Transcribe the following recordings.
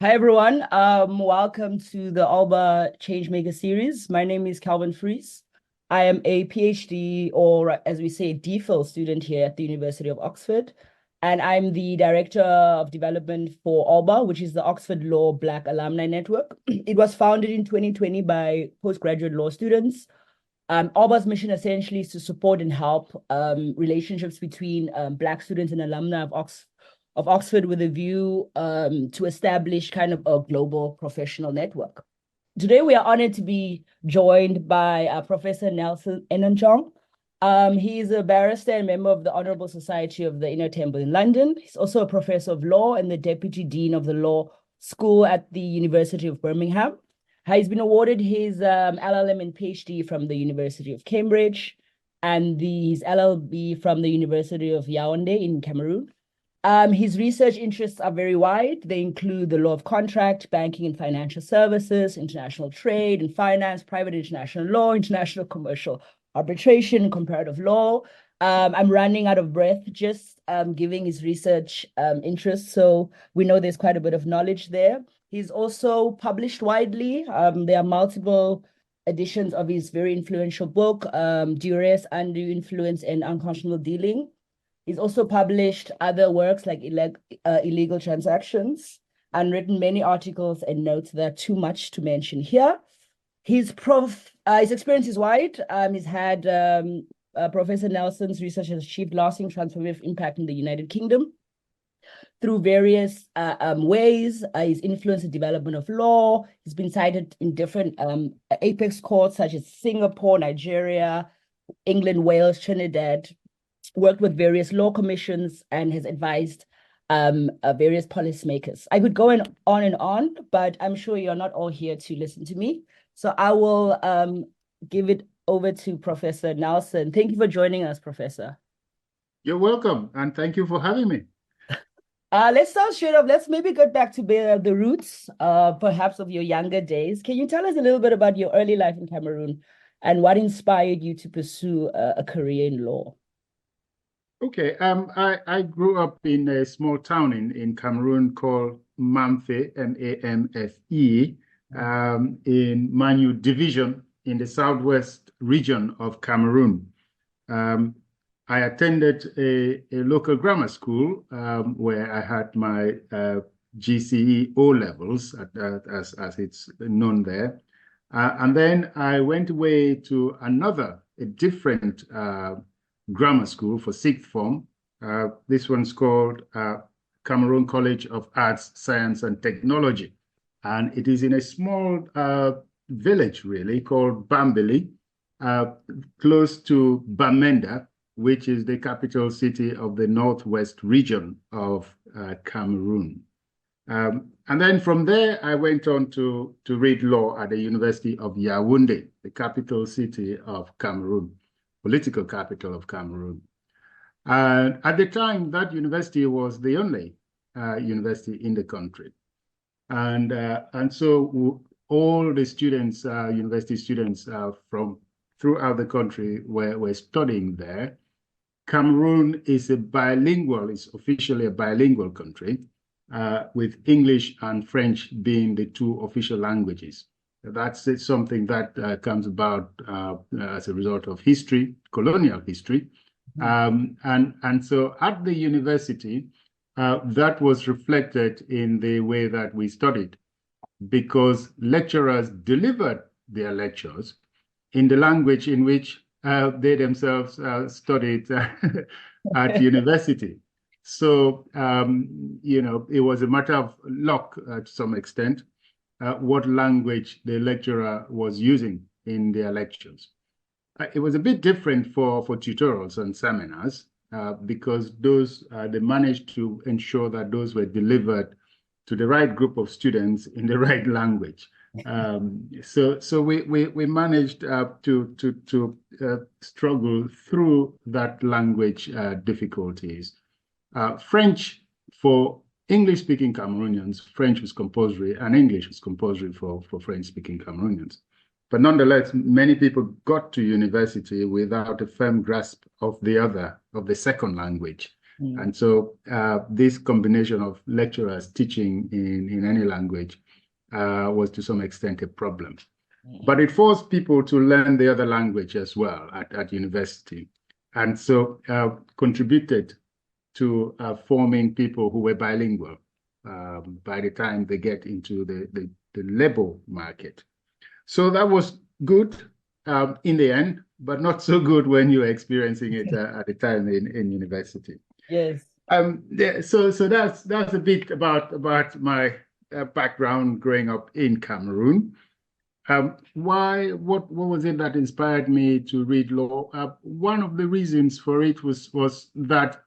Hi everyone, welcome to the OLBA Changemaker series. My name is Calvin Fries. I am a PhD, or as we say, DPhil student here at the University of Oxford, and I'm the Director of Development for OLBA, which is the Oxford Law Black Alumni Network. It was founded in 2020 by postgraduate law students. OLBA's mission essentially is to support and help relationships between Black students and alumni of Oxford with a view to establish kind of a global professional network. Today, we are honored to be joined by Professor Nelson Enonchong. He is a barrister and member of the Honourable Society of the Inner Temple in London. He's also a professor of law and the Deputy Dean of the Law School at the University of Birmingham. He's been awarded his LLM and PhD from the University of Cambridge and his LLB from the University of Yaoundé in Cameroon. His research interests are very wide. They include the law of contract, banking and financial services, international trade and finance, private international law, international commercial arbitration, comparative law. I'm running out of breath just giving his research interests. So we know there's quite a bit of knowledge there. He's also published widely. There are multiple editions of his very influential book, Duress, Undue Influence and Unconscionable Dealing. He's also published other works like Illegal Transactions and written many articles and notes that are too much to mention here. His experience is wide. He's had Professor Nelson's research has achieved lasting transformative impact in the United Kingdom through various ways. He's influenced the development of law. He's been cited in different apex courts such as Singapore, Nigeria, England, Wales, Trinidad, worked with various law commissions and has advised various policymakers. I could go on, but I'm sure you're not all here to listen to me. So I will give it over to Professor Nelson. Thank you for joining us, Professor. You're welcome, and thank you for having me. Let's start straight off. Let's maybe get back to the roots, perhaps of your younger days. Can you tell us a little bit about your early life in Cameroon and what inspired you to pursue a career in law? Okay, I grew up in a small town in Cameroon called Mamfe, M-A-M-F-E, in Manu Division in the southwest region of Cameroon. I attended a local grammar school where I had my GCE O-levels, as it's known there. And then I went away to a different grammar school for sixth form. This one's called Cameroon College of Arts, Science and Technology. And it is in a small village, really, called Bambili, close to Bamenda, which is the capital city of the northwest region of Cameroon. And then from there, I went on to read law at the University of Yaoundé, the capital city of Cameroon, political capital of Cameroon. And at the time, that university was the only university in the country. And so all the students, university students from throughout the country were studying there. Cameroon is officially a bilingual country, with English and French being the two official languages. That's something that comes about as a result of history, colonial history. And so at the university, that was reflected in the way that we studied, because lecturers delivered their lectures in the language in which they themselves studied at university. So, it was a matter of luck to some extent, what language the lecturer was using in their lectures. It was a bit different for tutorials and seminars because they managed to ensure that those were delivered to the right group of students in the right language. So we managed to struggle through that language difficulties. French, for English-speaking Cameroonians, French was compulsory and English was compulsory for French-speaking Cameroonians. But nonetheless, many people got to university without a firm grasp of the second language. And so this combination of lecturers teaching in any language was to some extent a problem. But it forced people to learn the other language as well at university. And so contributed to forming people who were bilingual by the time they get into the labor market. So that was good in the end, but not so good when you're experiencing it at the time in university. Yes. So that's a bit about my background growing up in Cameroon. What was it that inspired me to read law? One of the reasons for it was that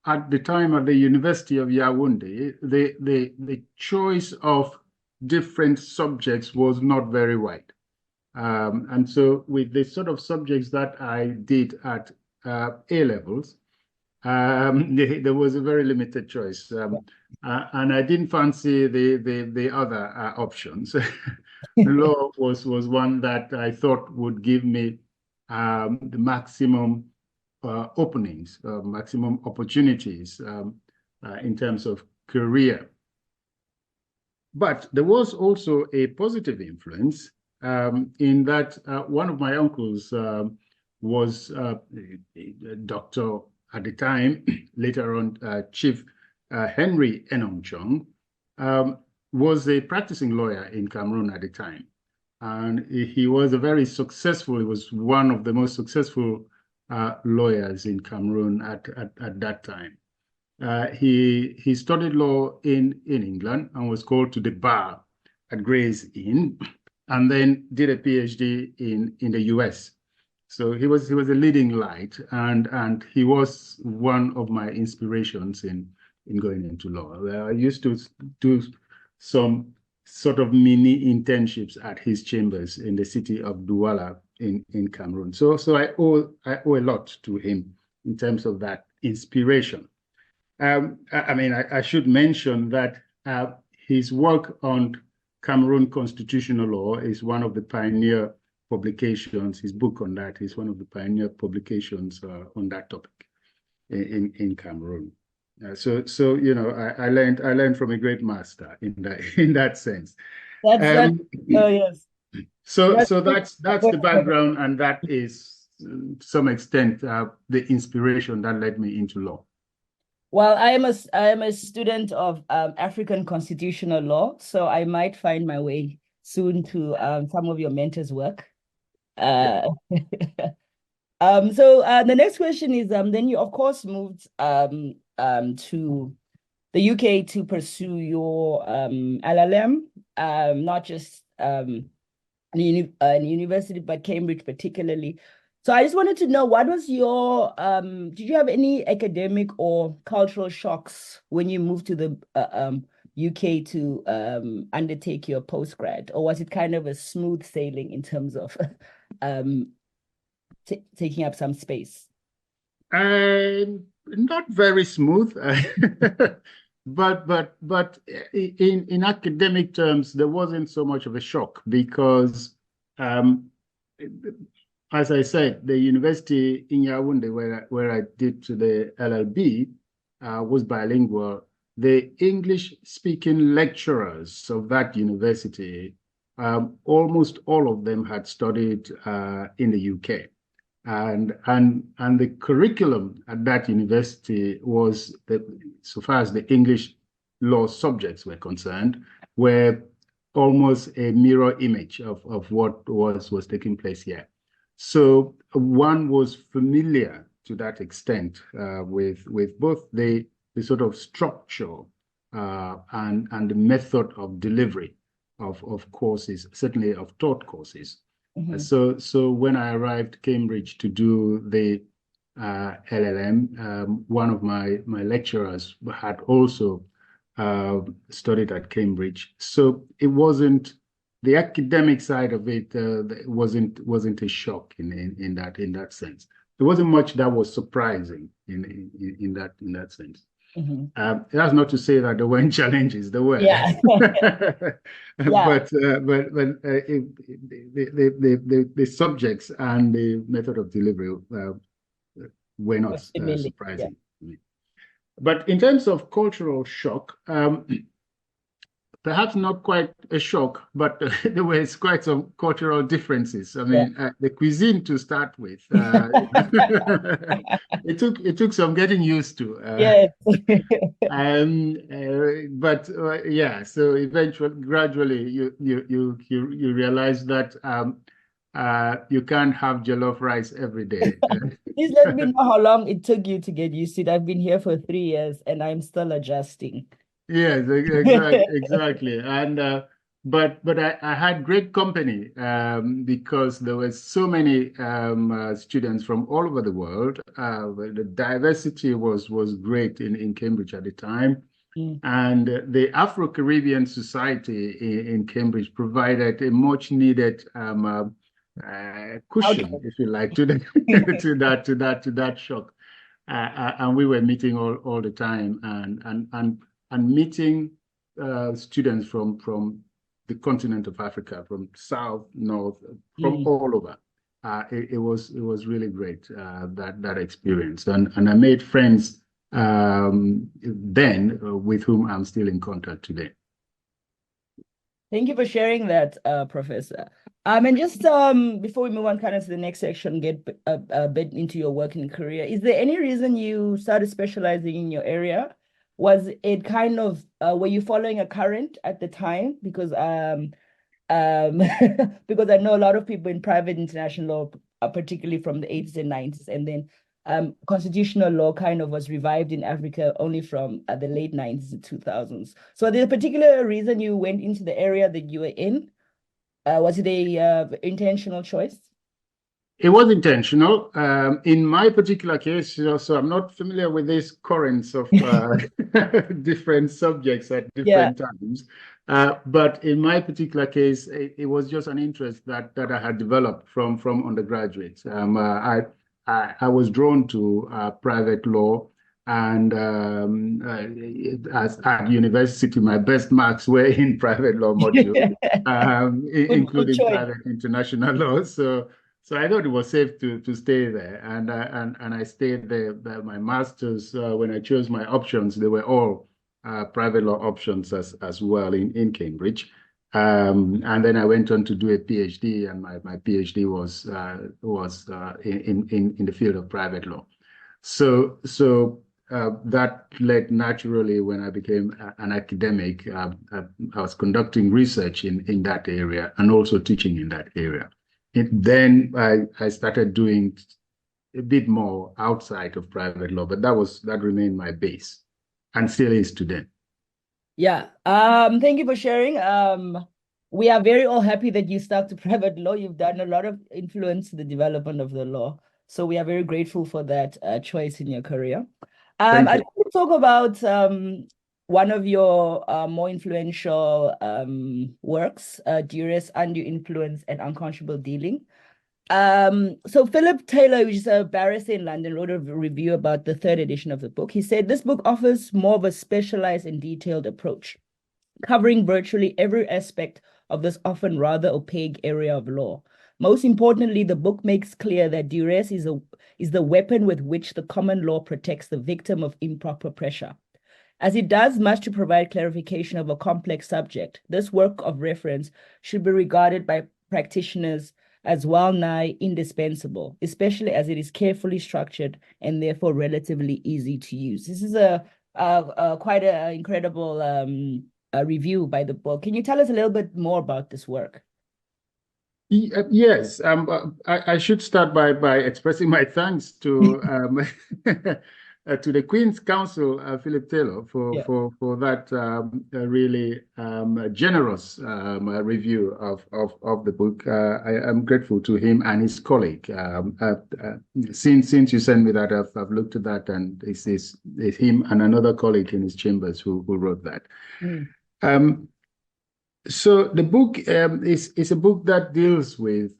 at the time at the University of Yaoundé, the choice of different subjects was not very wide. And so with the sort of subjects that I did at A-levels, there was a very limited choice. And I didn't fancy the other options. Law was one that I thought would give me the maximum openings, maximum opportunities in terms of career. But there was also a positive influence in that one of my uncles was a doctor at the time, later on Chief Henry Enonchong, was a practicing lawyer in Cameroon at the time. And he was he was one of the most successful lawyers in Cameroon at that time. He studied law in England and was called to the bar at Gray's Inn, and then did a PhD in the US. So he was a leading light, and he was one of my inspirations in going into law. I used to do some sort of mini internships at his chambers in the city of Douala in Cameroon. So I owe a lot to him in terms of that inspiration. I should mention that his work on Cameroon constitutional law is one of the pioneer publications. His book on that is one of the pioneer publications on that topic in Cameroon. So I learned from a great master in that sense. Oh yes. So that's the background, and that is to some extent the inspiration that led me into law. Well, I am a student of African constitutional law, so I might find my way soon to some of your mentors' work. So the next question is then you of course moved to the UK to pursue your LLM, not just in university, but Cambridge particularly. So I just wanted to know, what was your did you have any academic or cultural shocks when you moved to the UK to undertake your postgrad, or was it kind of a smooth sailing in terms of taking up some space? Not very smooth, but in academic terms, there wasn't so much of a shock because, as I said, the university in Yaoundé, where I did to the LLB, was bilingual. The English-speaking lecturers of that university, almost all of them had studied in the UK. And the curriculum at that university was, so far as the English law subjects were concerned, were almost a mirror image of what was taking place here. So one was familiar to that extent with both the sort of structure and the method of delivery of courses, certainly of taught courses. Mm-hmm. So when I arrived Cambridge to do the LLM, one of my lecturers had also studied at Cambridge. So it wasn't the academic side of it. Wasn't a shock in that sense. There wasn't much that was surprising in that sense. Mm-hmm. That's not to say that there weren't challenges. There were, yeah. But the subjects and the method of delivery were not surprising to me. But in terms of cultural shock, perhaps not quite a shock, but there was quite some cultural differences. I mean, the cuisine to start with, it took some getting used to. Yes. But yeah, so eventually, gradually, you realize that you can't have jollof rice every day. Please let me know how long it took you to get used to it. I've been here for 3 years and I'm still adjusting. Yes, exactly. And but I had great company because there were so many students from all over the world. The diversity was great in Cambridge at the time. Mm. And the Afro-Caribbean Society in Cambridge provided a much needed cushion, if you like, to the, to that shock. And we were meeting all the time and meeting students from the continent of Africa, from south, north, from all over. It was really great, that experience, and I made friends then with whom I'm still in contact today. Thank you for sharing that, Professor. And just before we move on kind of to the next section, get a bit into your working career, is there any reason you started specializing in your area? Was it kind of were you following a current at the time? Because because I know a lot of people in private international law, particularly from the 80s and 90s, and then constitutional law kind of was revived in Africa only from the late 90s and 2000s. So there's a particular reason you went into the area that you were in? Was it a intentional choice? It was intentional. In my particular case, so I'm not familiar with these currents of different subjects at different times. But in my particular case, it was just an interest that I had developed from undergraduate. I was drawn to private law, and at university, my best marks were in private law module, including private international law. So I thought it was safe to stay there, and I stayed there. My masters, when I chose my options, they were all private law options as well in Cambridge. And then I went on to do a PhD, and my PhD was in the field of private law. So that led naturally when I became an academic. I was conducting research in that area and also teaching in that area. Then I started doing a bit more outside of private law, but that remained my base and still is today. Yeah. Thank you for sharing. We are very all happy that you stuck to private law. You've done a lot of influence in the development of the law. So we are very grateful for that choice in your career. I want to talk about one of your more influential works, Duress, Undue Influence and Unconscionable Dealing. So Philip Taylor, which is a barrister in London, wrote a review about the third edition of the book. He said, this book offers more of a specialized and detailed approach, covering virtually every aspect of this often rather opaque area of law. Most importantly, the book makes clear that duress is the weapon with which the common law protects the victim of improper pressure. As it does much to provide clarification of a complex subject, this work of reference should be regarded by practitioners as well-nigh indispensable, especially as it is carefully structured and therefore relatively easy to use. This is quite an incredible review by the book. Can you tell us a little bit more about this work? Yes, I should start by expressing my thanks to to the Queen's Counsel, Philip Taylor, for that really generous review of the book. I am grateful to him and his colleague. Since you sent me that, I've looked at that, and it's him and another colleague in his chambers who wrote that. So the book is a book that deals with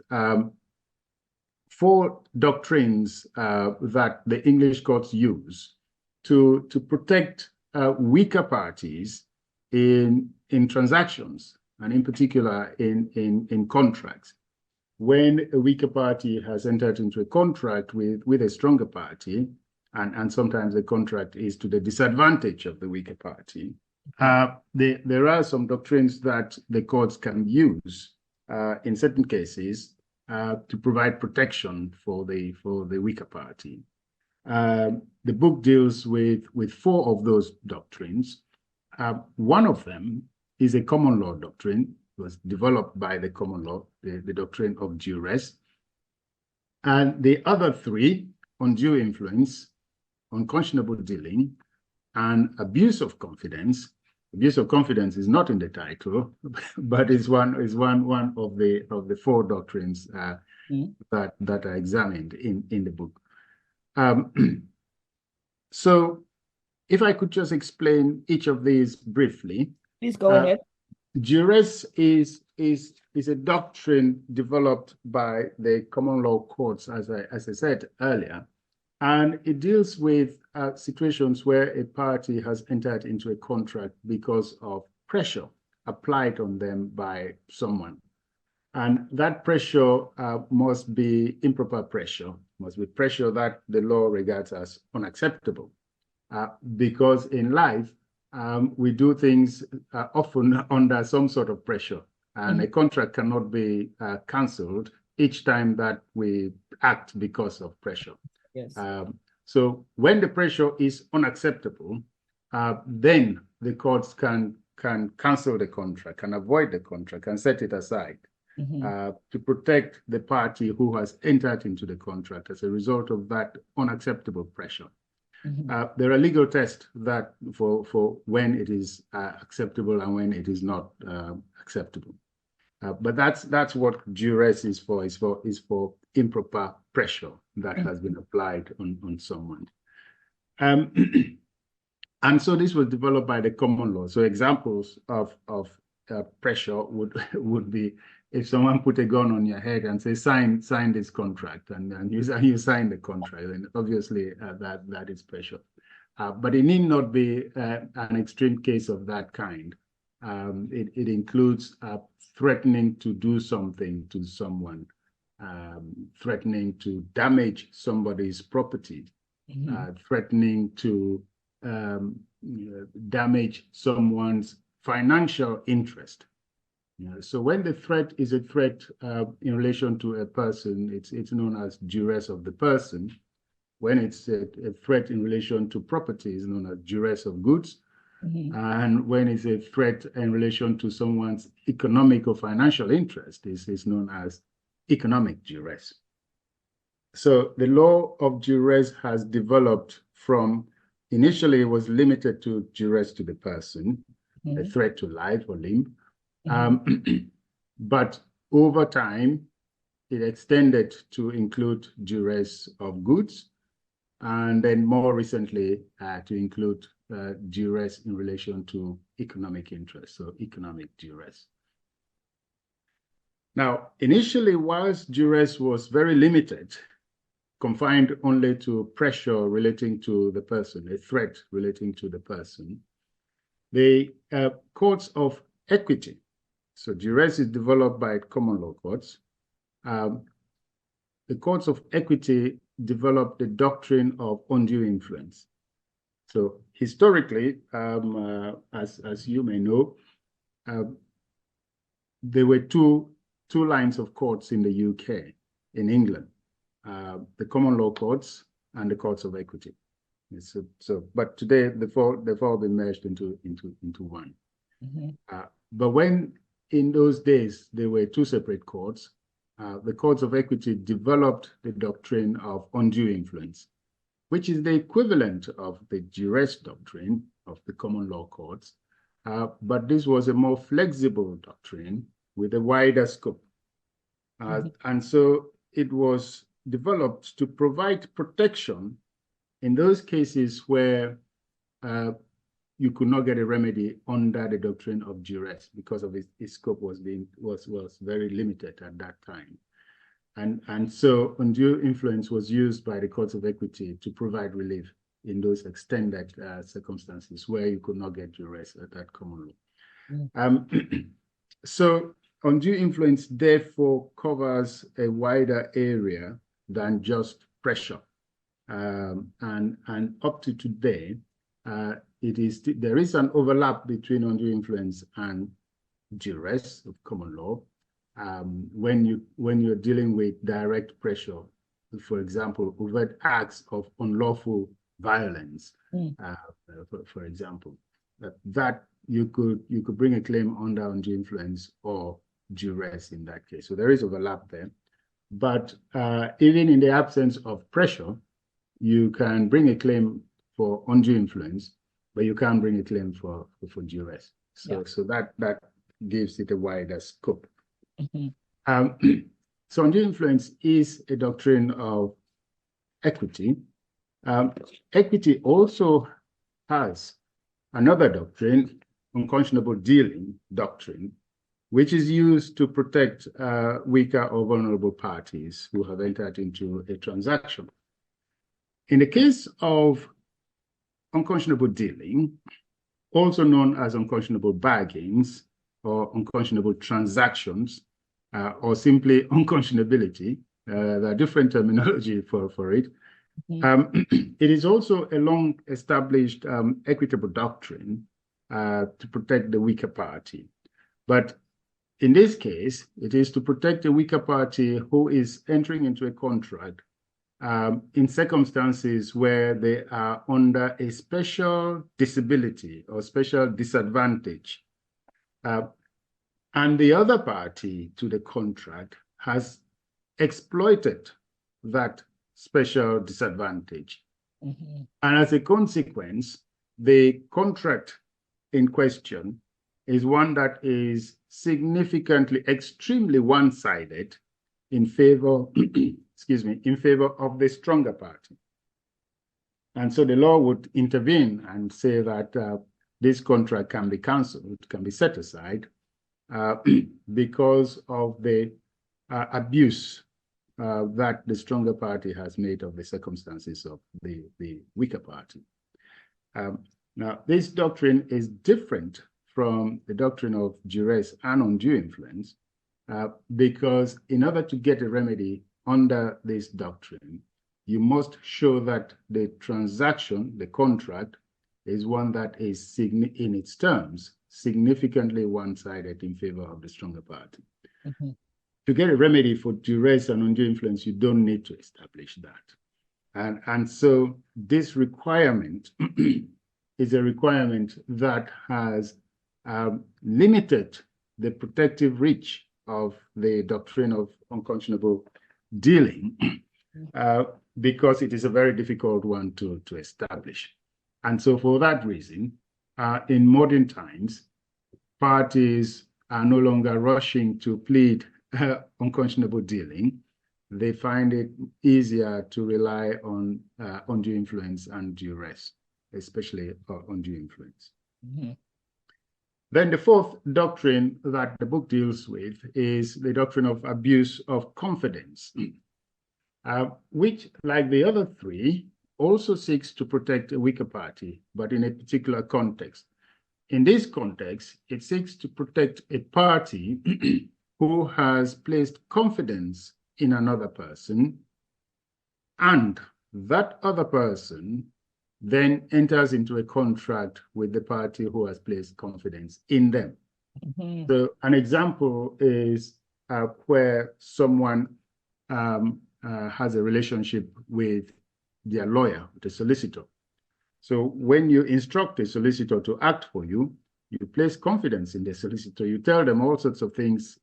4 doctrines that the English courts use to protect weaker parties in transactions, and in particular in contracts. When a weaker party has entered into a contract with a stronger party, and sometimes the contract is to the disadvantage of the weaker party. There are some doctrines that the courts can use in certain cases to provide protection for the weaker party. The book deals with 4 of those doctrines. One of them is a common law doctrine. It was developed by the common law, the doctrine of duress. And the other 3, undue influence, unconscionable dealing, and abuse of confidence. Abuse of confidence is not in the title, but is one of the 4 doctrines that are examined in the book. So if I could just explain each of these briefly. Please go ahead. Duress is a doctrine developed by the common law courts, as I said earlier, and it deals with situations where a party has entered into a contract because of pressure applied on them by someone. And that pressure must be improper pressure, must be pressure that the law regards as unacceptable. Because in life, we do things often under some sort of pressure, and a contract cannot be cancelled each time that we act because of pressure. Yes. So when the pressure is unacceptable, then the courts can cancel the contract, can avoid the contract, can set it aside to protect the party who has entered into the contract as a result of that unacceptable pressure. There are legal tests that for when it is acceptable and when it is not acceptable. But that's what duress is for improper pressure that has been applied on someone. And so this was developed by the common law. So examples of pressure would be if someone put a gun on your head and say, sign this contract, and you sign the contract, then obviously that is pressure. But it need not be an extreme case of that kind. It includes threatening to do something to someone, threatening to damage somebody's property, threatening to damage someone's financial interest. So when the threat is a threat in relation to a person, it's known as duress of the person. When it's a threat in relation to property, it's known as duress of goods. And when it's a threat in relation to someone's economic or financial interest, it's known as economic duress. So the law of duress has developed from, initially it was limited to duress to the person, a threat to life or limb. But over time, it extended to include duress of goods, and then more recently to include duress in relation to economic interest, so economic duress. Now, initially, whilst duress was very limited, confined only to pressure relating to the person, a threat relating to the person, the courts of equity, so duress is developed by common law courts. The courts of equity developed the doctrine of undue influence. So historically, as you may know, there were two lines of courts in the UK, in England, the common law courts and the courts of equity. But today they've all been merged into one. But when in those days there were 2 separate courts, the courts of equity developed the doctrine of undue influence, which is the equivalent of the duress doctrine of the common law courts. But this was a more flexible doctrine with a wider scope. And so it was developed to provide protection in those cases where you could not get a remedy under the doctrine of duress because of its scope was very limited at that time. And so undue influence was used by the courts of equity to provide relief in those extended circumstances where you could not get duress at that common law. So undue influence therefore covers a wider area than just pressure. And up to today, there is an overlap between undue influence and duress of common law. When you're dealing with direct pressure, for example, overt acts of unlawful violence, for example, that you could bring a claim under undue influence or duress in that case. So there is overlap there. But even in the absence of pressure, you can bring a claim for undue influence, but you can't bring a claim for duress. So that gives it a wider scope. So undue influence is a doctrine of equity. Equity also has another doctrine, unconscionable dealing doctrine, which is used to protect weaker or vulnerable parties who have entered into a transaction. In the case of unconscionable dealing, also known as unconscionable bargains or unconscionable transactions, or simply unconscionability, there are different terminology for it. It is also a long-established equitable doctrine to protect the weaker party. But in this case, it is to protect the weaker party who is entering into a contract in circumstances where they are under a special disability or special disadvantage. And the other party to the contract has exploited that special disadvantage. And as a consequence, the contract in question is one that is significantly, extremely one-sided in favor, in favor of the stronger party. And so the law would intervene and say that this contract can be cancelled, can be set aside because of the abuse that the stronger party has made of the circumstances of the weaker party. Now, this doctrine is different from the doctrine of duress and undue influence because in order to get a remedy under this doctrine, you must show that the transaction, the contract, is one that is, in its terms, significantly one-sided in favor of the stronger party. To get a remedy for duress and undue influence, you don't need to establish that. And so this requirement is a requirement that has limited the protective reach of the doctrine of unconscionable dealing because it is a very difficult one to establish. And so for that reason, in modern times, parties are no longer rushing to plead unconscionable dealing. They find it easier to rely on undue influence and duress, especially undue influence. Then the fourth doctrine that the book deals with is the doctrine of abuse of confidence, which, like the other three, also seeks to protect a weaker party, but in a particular context. In this context, it seeks to protect a party who has placed confidence in another person, and that other person then enters into a contract with the party who has placed confidence in them. So an example is where someone has a relationship with their lawyer, the solicitor. So when you instruct a solicitor to act for you, you place confidence in the solicitor. You tell them all sorts of things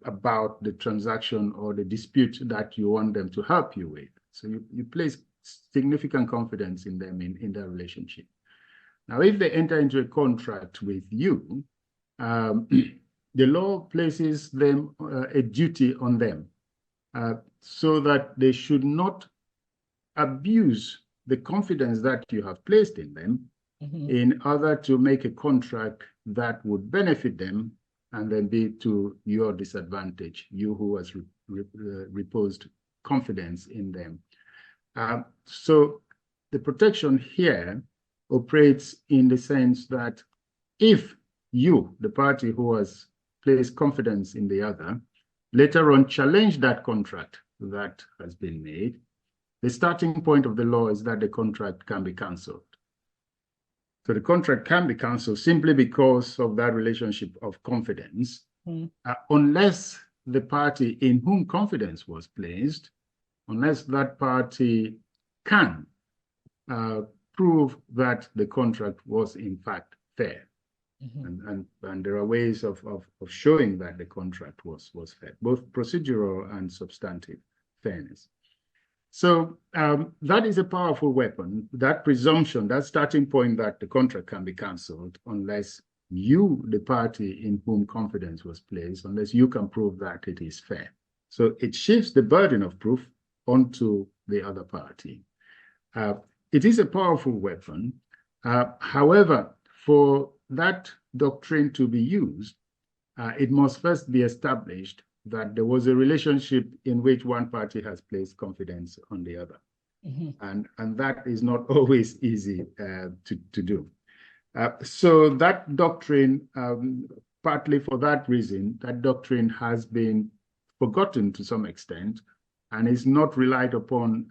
about the transaction or the dispute that you want them to help you with. So you place significant confidence in them in their relationship. Now, if they enter into a contract with you, the law places them a duty on them so that they should not abuse the confidence that you have placed in them in order to make a contract that would benefit them and then be to your disadvantage, you who has reposed confidence in them. So the protection here operates in the sense that if you, the party who has placed confidence in the other, later on challenge that contract that has been made, the starting point of the law is that the contract can be cancelled. So the contract can be cancelled simply because of that relationship of confidence, unless the party in whom confidence was placed, unless that party can prove that the contract was in fact fair. And there are ways of showing that the contract was fair, both procedural and substantive fairness. So that is a powerful weapon, that presumption, that starting point that the contract can be cancelled unless you, the party in whom confidence was placed, unless you can prove that it is fair. So it shifts the burden of proof onto the other party. It is a powerful weapon. However, for that doctrine to be used, it must first be established that there was a relationship in which one party has placed confidence on the other. And that is not always easy to do. So that doctrine, partly for that reason, that doctrine has been forgotten to some extent and is not relied upon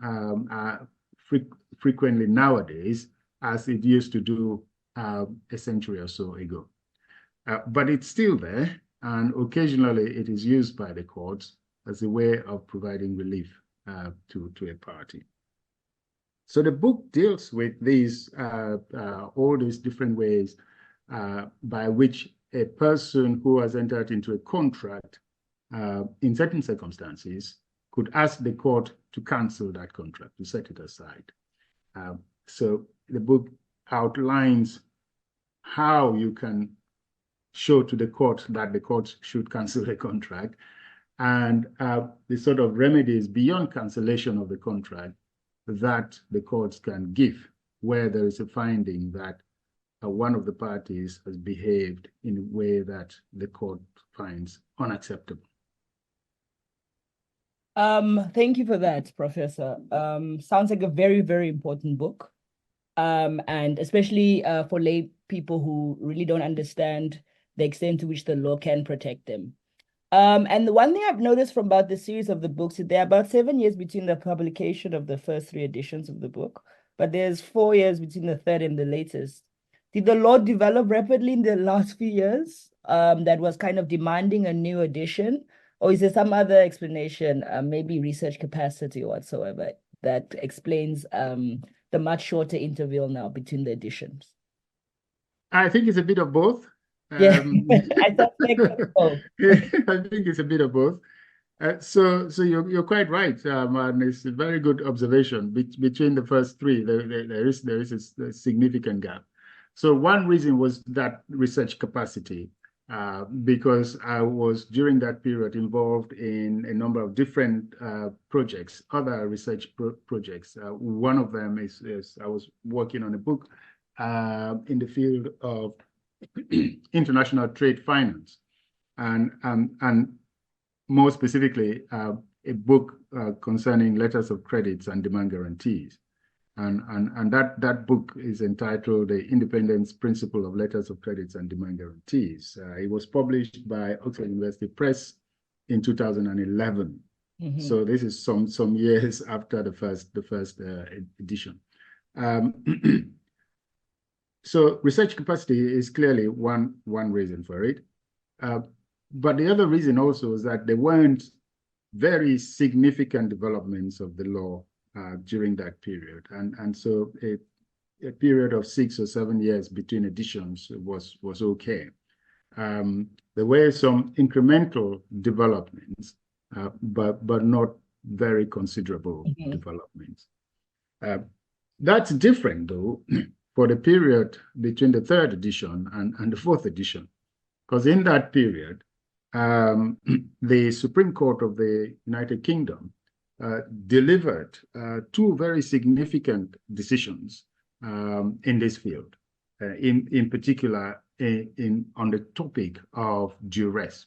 frequently nowadays as it used to do a century or so ago. But it's still there, and occasionally it is used by the courts as a way of providing relief to a party. So the book deals with these, all these different ways by which a person who has entered into a contract in certain circumstances could ask the court to cancel that contract, to set it aside. So the book outlines how you can show to the court that the court should cancel the contract, and the sort of remedies beyond cancellation of the contract that the courts can give where there is a finding that one of the parties has behaved in a way that the court finds unacceptable. Thank you for that, Professor. Sounds like a very, very important book. And especially for lay people who really don't understand the extent to which the law can protect them. And the one thing I've noticed from about the series of the books is there are about 7 years between the publication of the first 3 editions of the book, but there's 4 years between the third and the latest. Did the law develop rapidly in the last few years that was kind of demanding a new edition? Or is there some other explanation, maybe research capacity or whatsoever, that explains the much shorter interval now between the editions? I think it's a bit of both. Yeah, I suspect so. I think it's a bit of both. So you're quite right, and it's a very good observation. Between the first 3, there is a significant gap. So one reason was that research capacity, because I was during that period involved in a number of different projects, other research projects. One of them is I was working on a book in the field of international trade finance, and more specifically, a book concerning letters of credits and demand guarantees. And that book is entitled The Independence Principle of Letters of Credits and Demand Guarantees. It was published by Oxford University Press in 2011. So this is some years after the first edition. So research capacity is clearly one reason for it. But the other reason also is that there weren't very significant developments of the law during that period. And so a period of 6 or 7 years between editions was okay. There were some incremental developments, but not very considerable developments. That's different, though, for the period between the 3rd edition and the 4th edition, because in that period, the Supreme Court of the United Kingdom delivered 2 very significant decisions in this field, in particular on the topic of duress.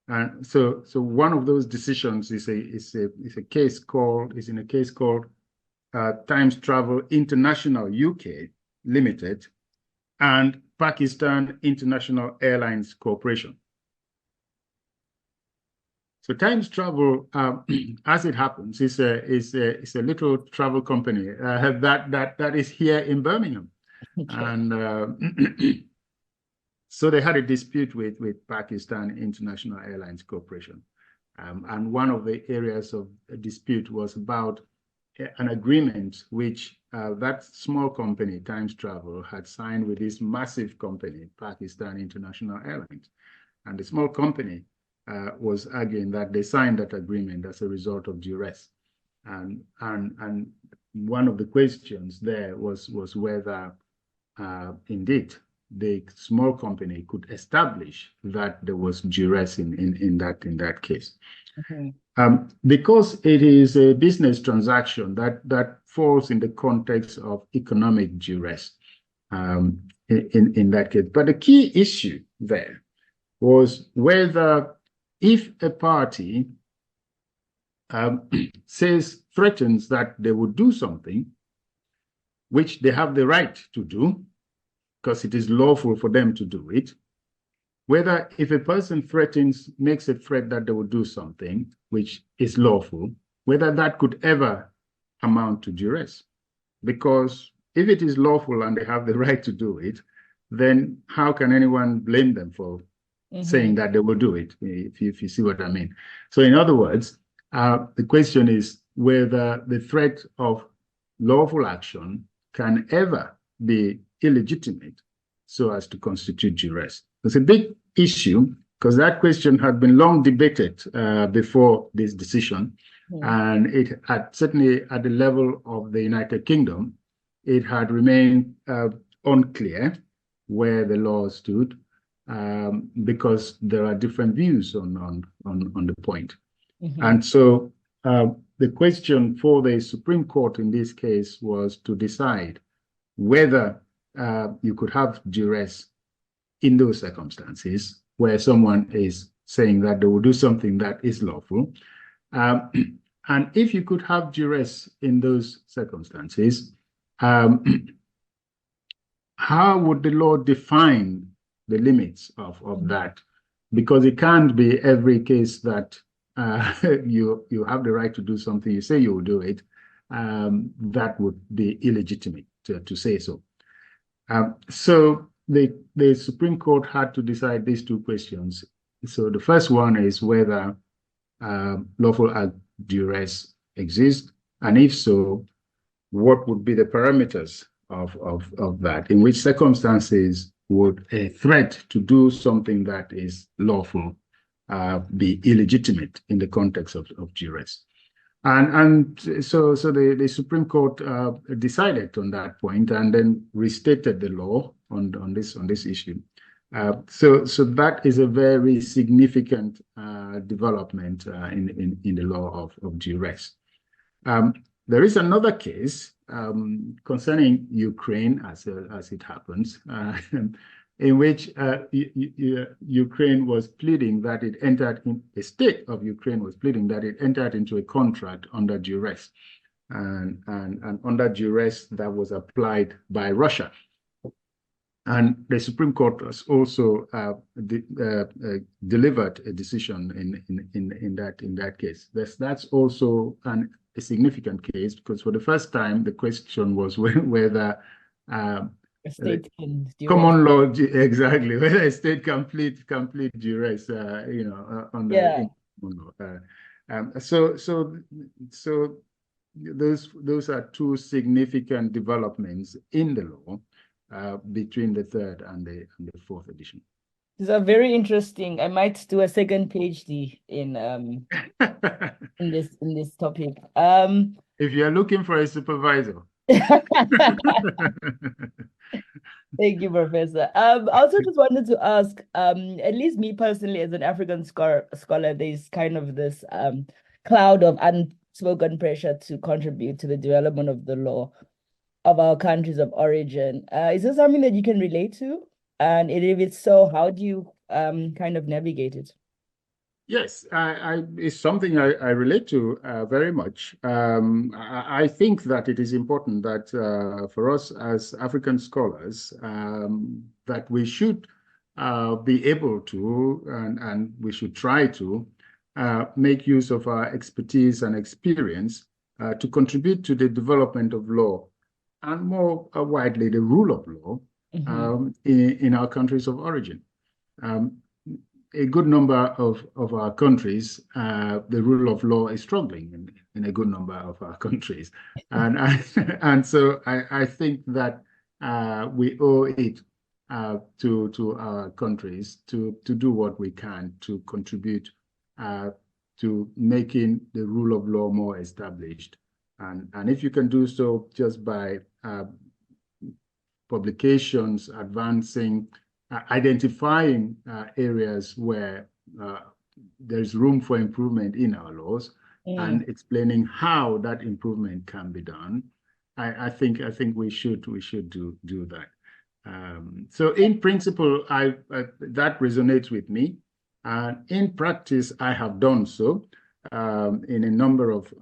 And so one of those decisions is in a case called Times Travel International UK Limited and Pakistan International Airlines Corporation. So Times Travel, as it happens, is a little travel company that is here in Birmingham, Okay. and so they had a dispute with Pakistan International Airlines Corporation, and one of the areas of dispute was about an agreement which that small company, Times Travel, had signed with this massive company, Pakistan International Airlines. And the small company was arguing that they signed that agreement as a result of duress. And one of the questions there was whether indeed the small company could establish that there was duress in that case. Okay. Because it is a business transaction that falls in the context of economic duress in that case. But the key issue there was whether if a party threatens that they would do something, which they have the right to do, because it is lawful for them to do it, whether if a person makes a threat that they will do something which is lawful, whether that could ever amount to duress. Because if it is lawful and they have the right to do it, then how can anyone blame them for saying that they will do it, if you see what I mean? So in other words, the question is whether the threat of lawful action can ever be illegitimate so as to constitute duress. It's a big issue because that question had been long debated before this decision, and it had certainly at the level of the United Kingdom, it had remained unclear where the law stood because there are different views on the point. And so the question for the Supreme Court in this case was to decide whether you could have duress in those circumstances where someone is saying that they will do something that is lawful. And if you could have duress in those circumstances, how would the law define the limits of that? Because it can't be every case that you have the right to do something, you say you will do it, that would be illegitimate to say so. So the Supreme Court had to decide these two questions. So the first one is whether lawful duress exists, and if so, what would be the parameters of that? In which circumstances would a threat to do something that is lawful be illegitimate in the context of duress? And so the Supreme Court decided on that point and then restated the law on this issue. So that is a very significant development in the law of duress. There is another case concerning Ukraine, as it happens, in which Ukraine was pleading that it entered in the state of Ukraine was pleading that it entered into a contract under duress, and under duress that was applied by Russia. And the Supreme Court has also delivered a decision in that case. That's also a significant case because for the first time the question was whether A state can common law, exactly, whether a state complete duress, under common law. So those are two significant developments in the law between the third and the fourth edition. These are very interesting. I might do a second PhD in in this topic. If you are looking for a supervisor. Thank you, Professor. I also just wanted to ask, at least me personally, as an African scholar, there's kind of this cloud of unspoken pressure to contribute to the development of the law of our countries of origin. Is this something that you can relate to? And if it's so, how do you kind of navigate it? Yes, it's something I relate to very much. I think that it is important that for us as African scholars, that we should be able to, and we should try to make use of our expertise and experience to contribute to the development of law and more widely the rule of law in our countries of origin. A good number of our countries, the rule of law is struggling in a good number of our countries. And so I think that we owe it to our countries to do what we can to contribute to making the rule of law more established. And if you can do so just by publications advancing, identifying areas where there's room for improvement in our laws and explaining how that improvement can be done, I think we should do that. So in principle, that resonates with me. In practice, I have done so in a number of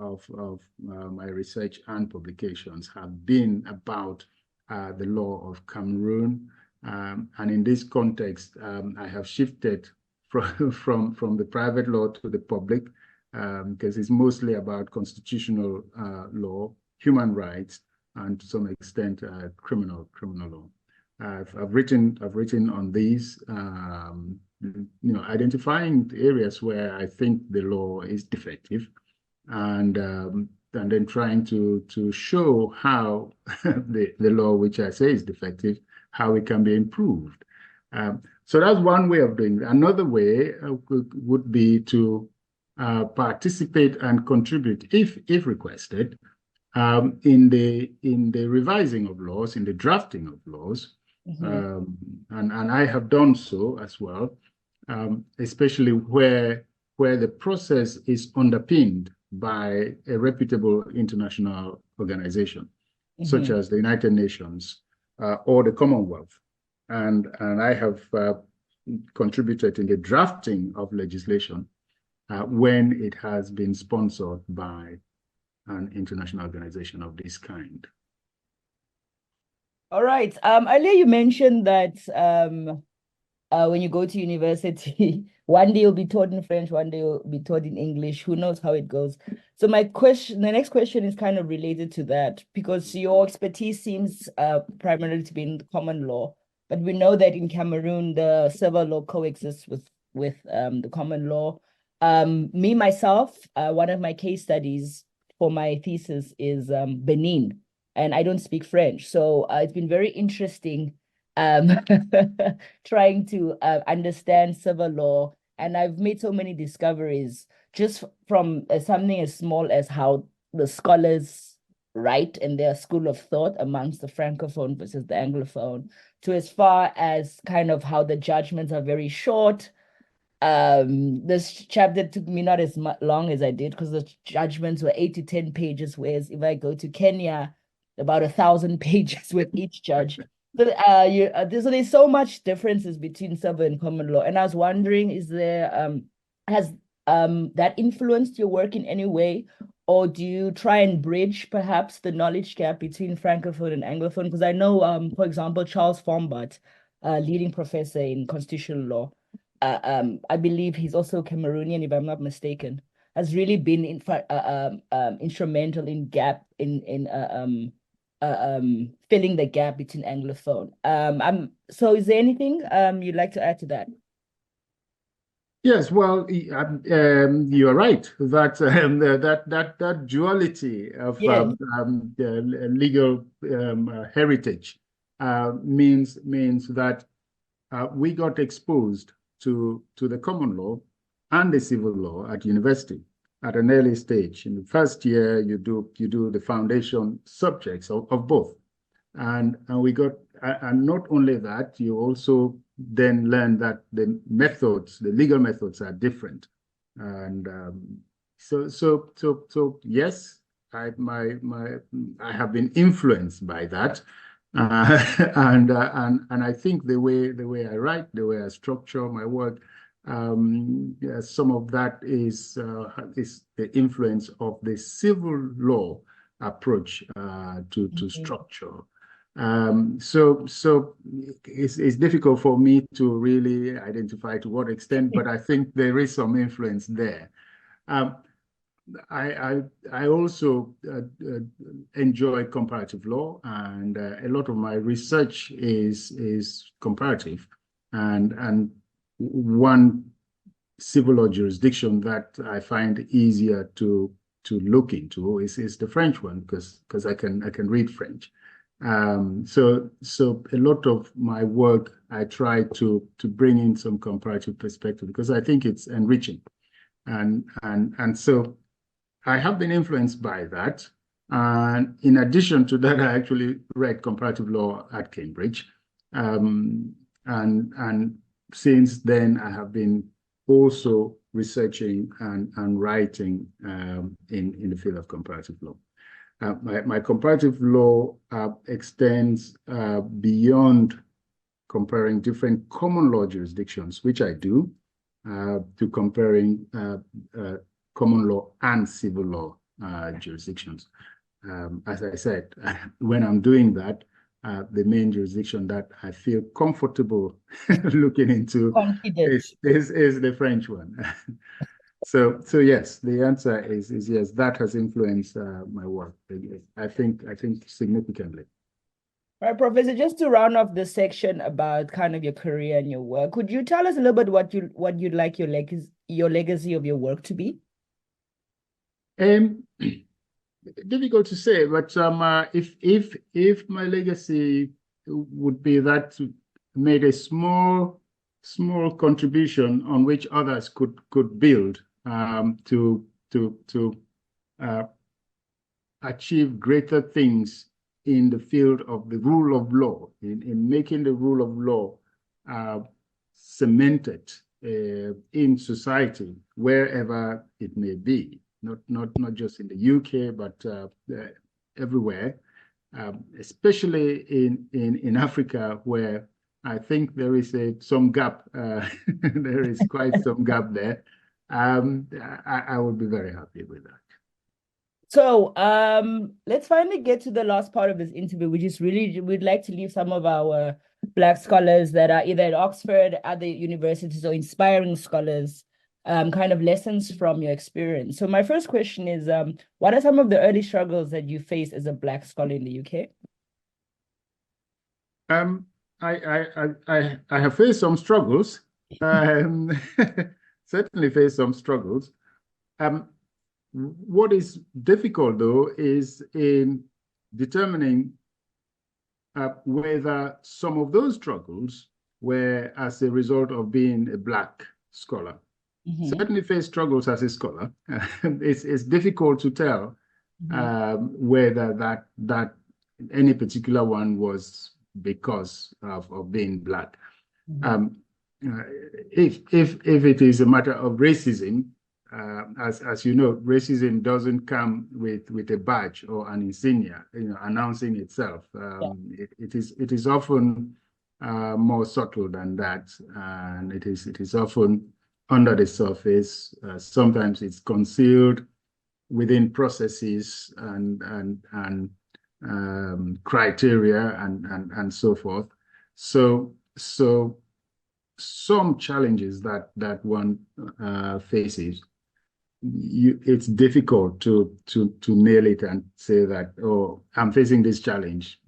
my research and publications have been about the law of Cameroon. And in this context, I have shifted from the private law to the public because it's mostly about constitutional law, human rights, and to some extent criminal law. I've written on these, identifying areas where I think the law is defective, and then trying to show how the law, which I say is defective, how it can be improved. So that's one way of doing it. Another way would be to participate and contribute, if requested, in the revising of laws, in the drafting of laws. And I have done so as well, especially where the process is underpinned by a reputable international organization, such as the United Nations or the Commonwealth. And I have contributed in the drafting of legislation when it has been sponsored by an international organization of this kind. All right. Earlier you mentioned that when you go to university, one day you'll be taught in French, one day you'll be taught in English. Who knows how it goes? So the next question is kind of related to that, because your expertise seems primarily to be in the common law, but we know that in Cameroon, the civil law coexists with the common law. Me, myself, one of my case studies for my thesis is Benin, and I don't speak French. So it's been very interesting trying to understand civil law. And I've made so many discoveries just from something as small as how the scholars write in their school of thought amongst the Francophone versus the Anglophone, to as far as kind of how the judgments are very short. This chapter took me not as long as I did because the judgments were 8 to 10 pages, whereas if I go to Kenya, about 1,000 pages with each judge. So there's so much differences between civil and common law. And I was wondering, has that influenced your work in any way? Or do you try and bridge perhaps the knowledge gap between Francophone and Anglophone? Because I know, for example, Charles Fombart, leading professor in constitutional law, I believe he's also Cameroonian, if I'm not mistaken, has really been instrumental in filling the gap between Anglophone. So is there anything you'd like to add to that? Yes, well, you are right that that duality of legal heritage means that we got exposed to the common law and the civil law at university at an early stage. In the first year, you do the foundation subjects of both, and we got, and not only that, you also then learn that the legal methods are different, and so yes, I have been influenced by that, and I think the way I write, the way I structure my work. Some of that is the influence of the civil law approach to structure. So it's difficult for me to really identify to what extent, but I think there is some influence there. I also enjoy comparative law, and a lot of my research is comparative, and one civil law jurisdiction that I find easier to look into is the French one, because I can read French. So a lot of my work I try to bring in some comparative perspective, because I think it's enriching, and so I have been influenced by that. And in addition to that, I actually read comparative law at Cambridge. And since then, I have been also researching and writing in the field of comparative law. My comparative law extends beyond comparing different common law jurisdictions, which I do, to comparing common law and civil law jurisdictions. As I said, when I'm doing that, the main jurisdiction that I feel comfortable looking into is the French one. So yes, the answer is yes. That has influenced my work. I think significantly. Right, Professor, just to round off this section about kind of your career and your work, could you tell us a little bit what you'd like your legacy of your work to be? Difficult to say, but if my legacy would be that made a small contribution on which others could build to achieve greater things in the field of the rule of law, in making the rule of law cemented in society wherever it may be. Not just in the UK, but everywhere, especially in Africa, where I think there is some gap. There is quite some gap there. I would be very happy with that. So let's finally get to the last part of this interview, which is really, we'd like to leave some of our Black scholars that are either at Oxford, other universities, or inspiring scholars kind of lessons from your experience. So my first question is, what are some of the early struggles that you faced as a Black scholar in the UK? I have faced some struggles. Certainly faced some struggles. What is difficult, though, is in determining whether some of those struggles were as a result of being a Black scholar. Mm-hmm. Certainly face struggles as a scholar. It's difficult to tell whether that any particular one was because of being Black. Mm-hmm. If it is a matter of racism, as you know, racism doesn't come with a badge or an insignia, announcing itself. It is often more subtle than that, and it is often under the surface. Sometimes it's concealed within processes and criteria and so forth. So some challenges that one faces, it's difficult to nail it and say that, oh, I'm facing this challenge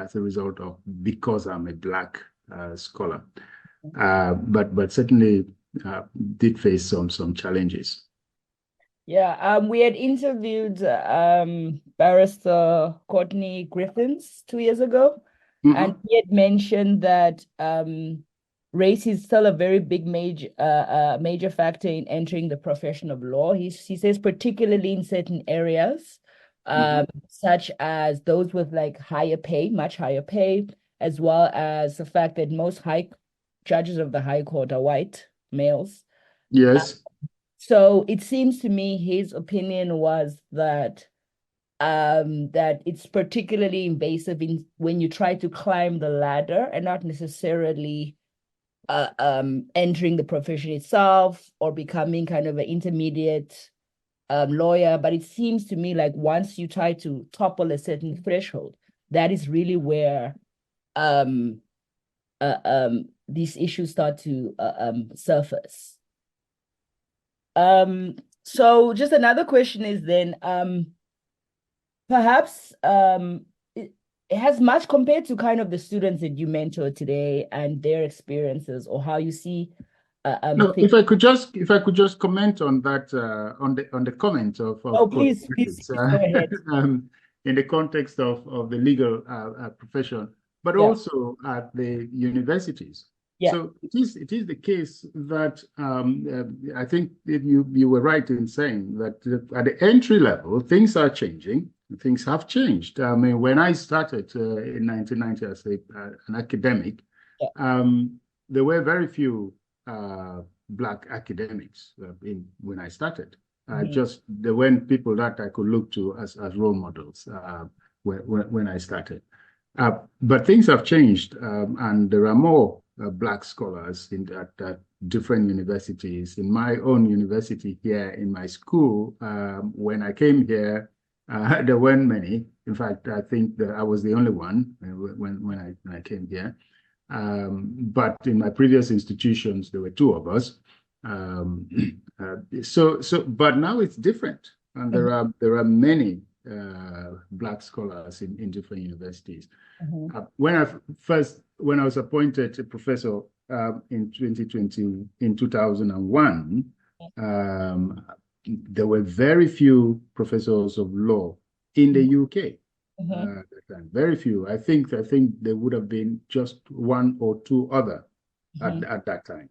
as a result of because I'm a Black scholar. But certainly did face some challenges. Yeah, we had interviewed Barrister Courtney Griffiths 2 years ago, and he had mentioned that race is still a very big major factor in entering the profession of law. He says particularly in certain areas, such as those with like much higher pay, as well as the fact that most judges of the High Court are white males. Yes. So it seems to me his opinion was that that it's particularly invasive when you try to climb the ladder and not necessarily entering the profession itself or becoming kind of an intermediate lawyer. But it seems to me like once you try to topple a certain threshold, that is really where these issues start to surface. So just another question is then, perhaps it has much compared to kind of the students that you mentor today and their experiences or how you see No, things. if I could just comment on that on the comment Oh, of Coach please Griffiths, go ahead. in the context of the legal profession, but Yeah, also at the universities. yeah. So it is the case that I think that you were right in saying that at the entry level things are changing. Things have changed. I mean, when I started in 1990 as an academic, Yeah. there were very few Black academics when I started. There weren't people that I could look to as role models when I started. But things have changed, and there are more Black scholars at different universities. In my own university here, in my school, when I came here, there weren't many. In fact, I think that I was the only one when I came here. But in my previous institutions, there were two of us. But now it's different, and there are many Black scholars in different universities. When I was appointed a professor in 2001, there were very few professors of law in the UK. Very few. I think there would have been just one or two other at that time.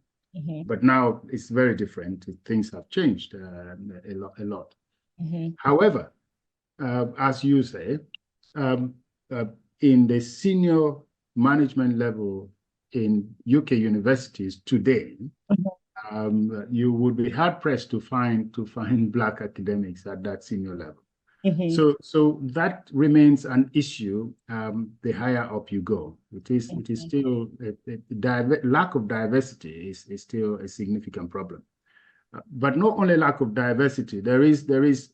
But now it's very different. Things have changed a lot. However, as you say, in the senior management level in UK universities today, you would be hard pressed to find Black academics at that senior level. So that remains an issue. The higher up you go, it is still lack of diversity is still a significant problem. But not only lack of diversity, there is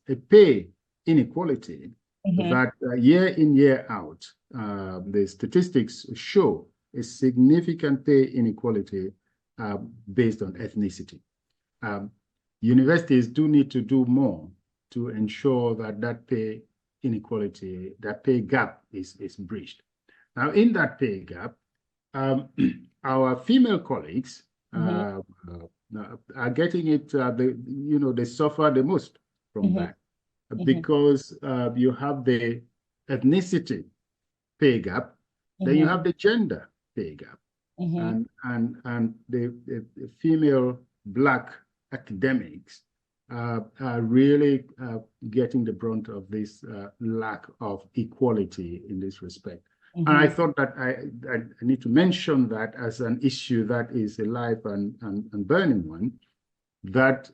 a pay inequality that year in, year out, the statistics show a significant pay inequality based on ethnicity. Universities do need to do more to ensure that pay inequality, that pay gap is breached. Now, in that pay gap, our female colleagues are getting it, they suffer the most from that because you have the ethnicity pay gap, then you have the gender pay gap, and the female Black academics are really getting the brunt of this lack of equality in this respect. And I thought that I need to mention that as an issue that is a live and burning one that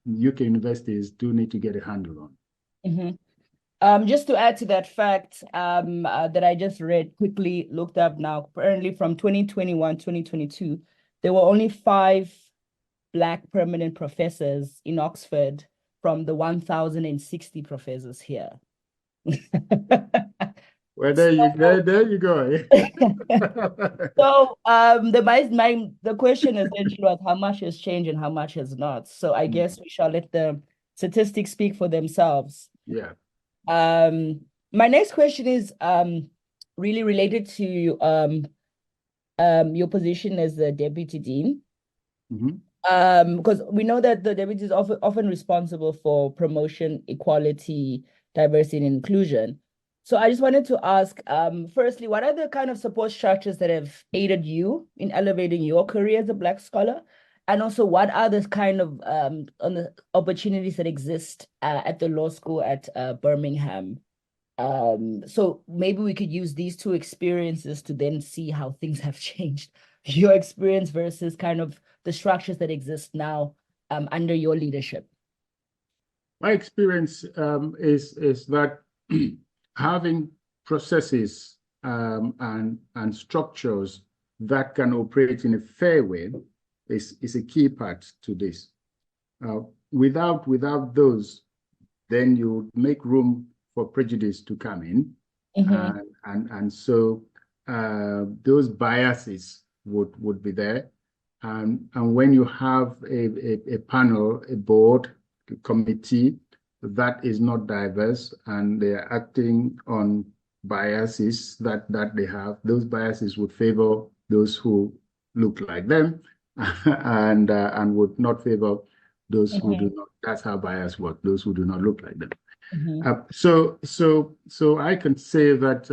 UK universities do need to get a handle on. Just to add to that fact that I just read, quickly looked up now, apparently from 2021, 2022, there were only 5 Black permanent professors in Oxford from the 1,060 professors here. Well, there you go. So the question essentially was how much has changed and how much has not. So I guess we shall let the statistics speak for themselves. Yeah. My next question is really related to your position as the deputy dean. Because we know that the deputy is often responsible for promotion, equality, diversity, and inclusion. So I just wanted to ask, firstly, what are the kind of support structures that have aided you in elevating your career as a Black scholar? And also, what are the kind of on the opportunities that exist at the law school at Birmingham? So maybe we could use these two experiences to then see how things have changed. Your experience versus kind of the structures that exist now under your leadership. My experience is that having processes and structures that can operate in a fair way is a key part to this. Without those, then you make room for prejudice to come in, and so those biases would be there. And when you have a panel, a board committee that is not diverse and they are acting on biases that they have, those biases would favor those who look like them and would not favor those who do not. That's how bias works, those who do not look like them. So I can say that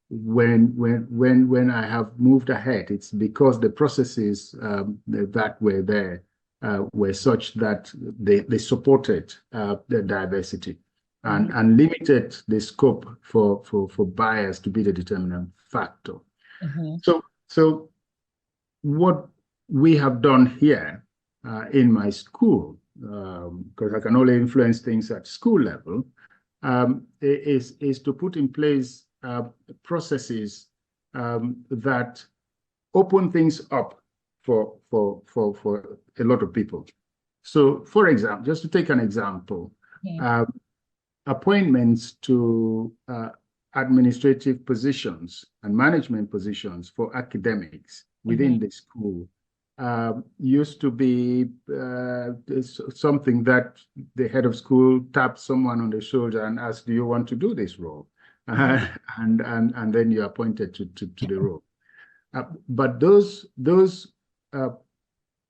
when I have moved ahead, it's because the processes that were there were such that they supported the diversity and limited the scope for bias to be the determinant factor. So what we have done here in my school, because I can only influence things at school level, is to put in place processes that open things up for a lot of people. So, for example, just to take an example, appointments to administrative positions and management positions for academics within the school used to be something that the head of school tapped someone on the shoulder and asked, "Do you want to do this role?" And then you're appointed to the role. But those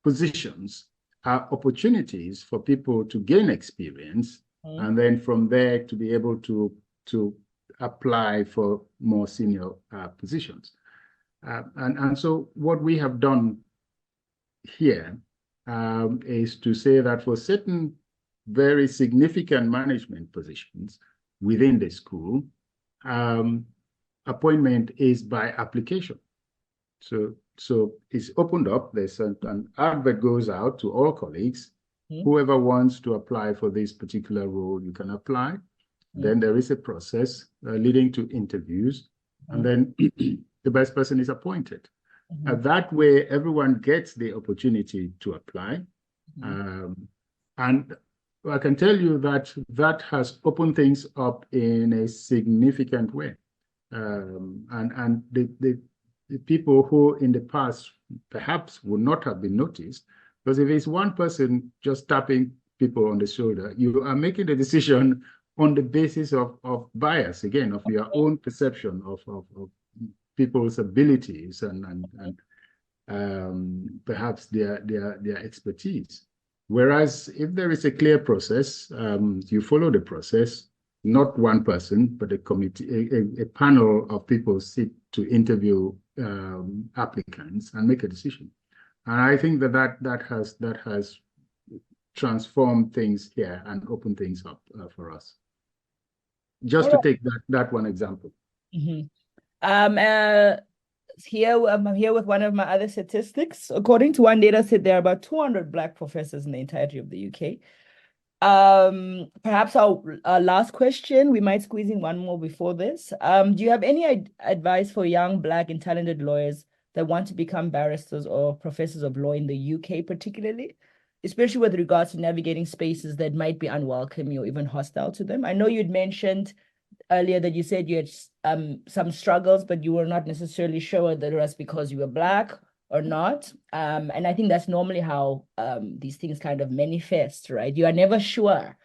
positions are opportunities for people to gain experience, and then from there to be able to apply for more senior positions. And so what we have done here is to say that for certain very significant management positions within the school, appointment is by application. So it's opened up. There's an advert goes out to all colleagues. Whoever wants to apply for this particular role, you can apply. Then there is a process leading to interviews, and then the best person is appointed. That way, everyone gets the opportunity to apply. And I can tell you that has opened things up in a significant way. And the people who in the past perhaps would not have been noticed, because if it's one person just tapping people on the shoulder, you are making the decision on the basis of bias, again, of your own perception of people's abilities and perhaps their expertise. Whereas if there is a clear process, you follow the process, not one person, but a committee, a panel of people sit to interview applicants and make a decision. And I think that has transformed things here and opened things up for us. Just to take that one example. I'm here with one of my other statistics. According to one data set, there are about 200 Black professors in the entirety of the UK. Perhaps our last question, we might squeeze in one more before this. Do you have any advice for young Black and talented lawyers that want to become barristers or professors of law in the UK particularly, especially with regards to navigating spaces that might be unwelcoming or even hostile to them? I know you'd mentioned earlier that you said you had some struggles, but you were not necessarily sure whether it was because you were Black or not. And I think that's normally how these things kind of manifest, right? You are never sure.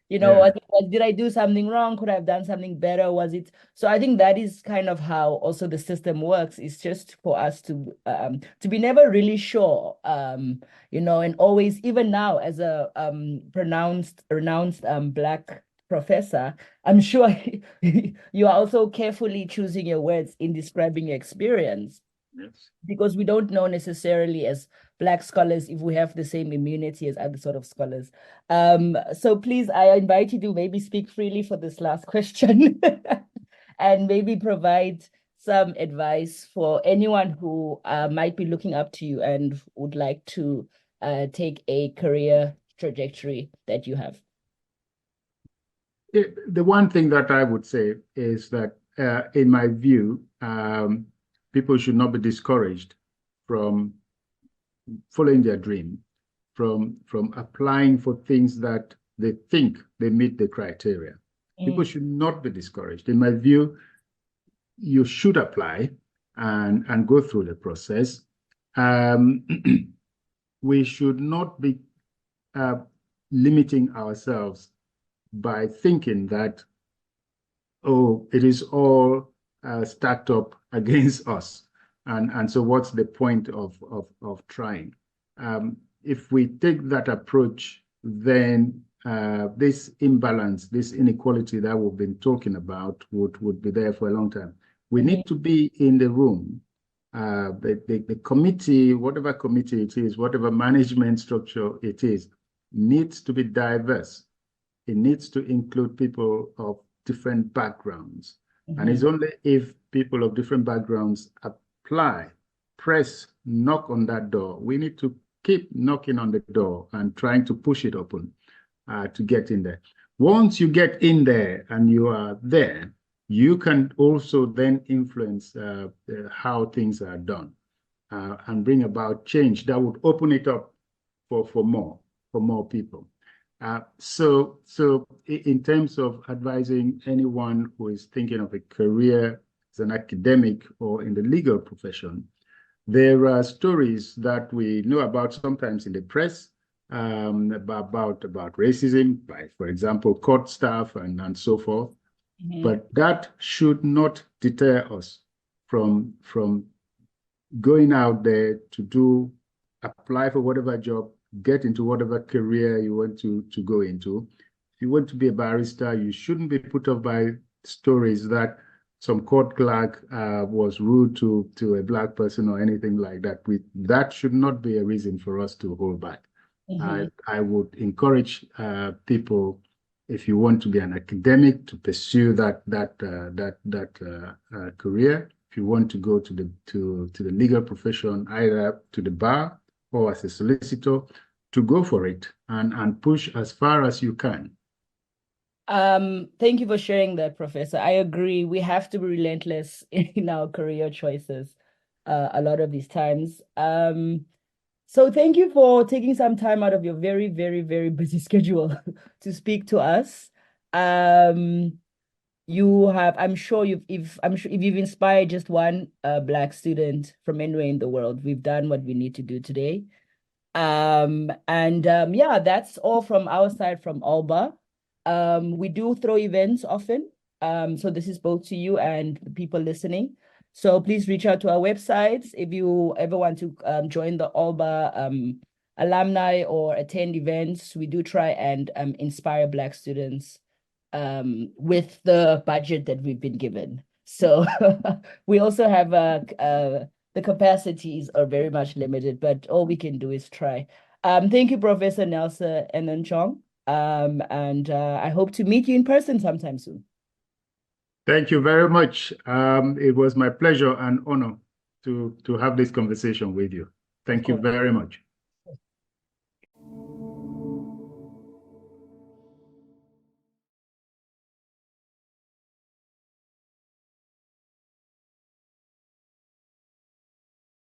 You know, did I do something wrong? Could I have done something better? Was it? So I think that is kind of how also the system works. It's just for us to be never really sure, you know, and always, even now as a renowned Black professor, I'm sure you are also carefully choosing your words in describing your experience. Yes. Because we don't know necessarily as Black scholars if we have the same immunity as other sort of scholars. So please, I invite you to maybe speak freely for this last question and maybe provide some advice for anyone who might be looking up to you and would like to take a career trajectory that you have. The one thing that I would say is that, in my view, people should not be discouraged from following their dream, from applying for things that they think they meet the criteria. People should not be discouraged. In my view, you should apply and go through the process. we should not be limiting ourselves by thinking that, oh, it is all stacked up against us. And so what's the point of trying? If we take that approach, then this imbalance, this inequality that we've been talking about would be there for a long time. We need to be in the room. The committee, whatever committee it is, whatever management structure it is, needs to be diverse. It needs to include people of different backgrounds. And it's only if people of different backgrounds apply, press, knock on that door. We need to keep knocking on the door and trying to push it open to get in there. Once you get in there and you are there, you can also then influence how things are done and bring about change that would open it up for more people. So in terms of advising anyone who is thinking of a career as an academic or in the legal profession, there are stories that we know about sometimes in the press about racism by, for example, court staff and so forth. But that should not deter us from going out there to apply for whatever job, get into whatever career you want to go into. If you want to be a barrister, you shouldn't be put off by stories that some court clerk was rude to a Black person or anything like that. That should not be a reason for us to hold back. I would encourage people, if you want to be an academic, to pursue that career. If you want to go to the legal profession, either to the bar or as a solicitor, to go for it and push as far as you can. Thank you for sharing that, Professor. I agree. We have to be relentless in our career choices a lot of these times. So thank you for taking some time out of your very, very, very busy schedule to speak to us. You have, I'm sure if you've inspired just one Black student from anywhere in the world, we've done what we need to do today. Yeah, that's all from our side from OLBA. We do throw events often. So this is both to you and the people listening. So please reach out to our websites if you ever want to join the OLBA alumni or attend events. We do try and inspire Black students with the budget that we've been given. So we also have the capacities are very much limited, but all we can do is try. Thank you, Professor Nelson Enonchong. I hope to meet you in person sometime soon. Thank you very much. It was my pleasure and honor to have this conversation with you. Thank you very much.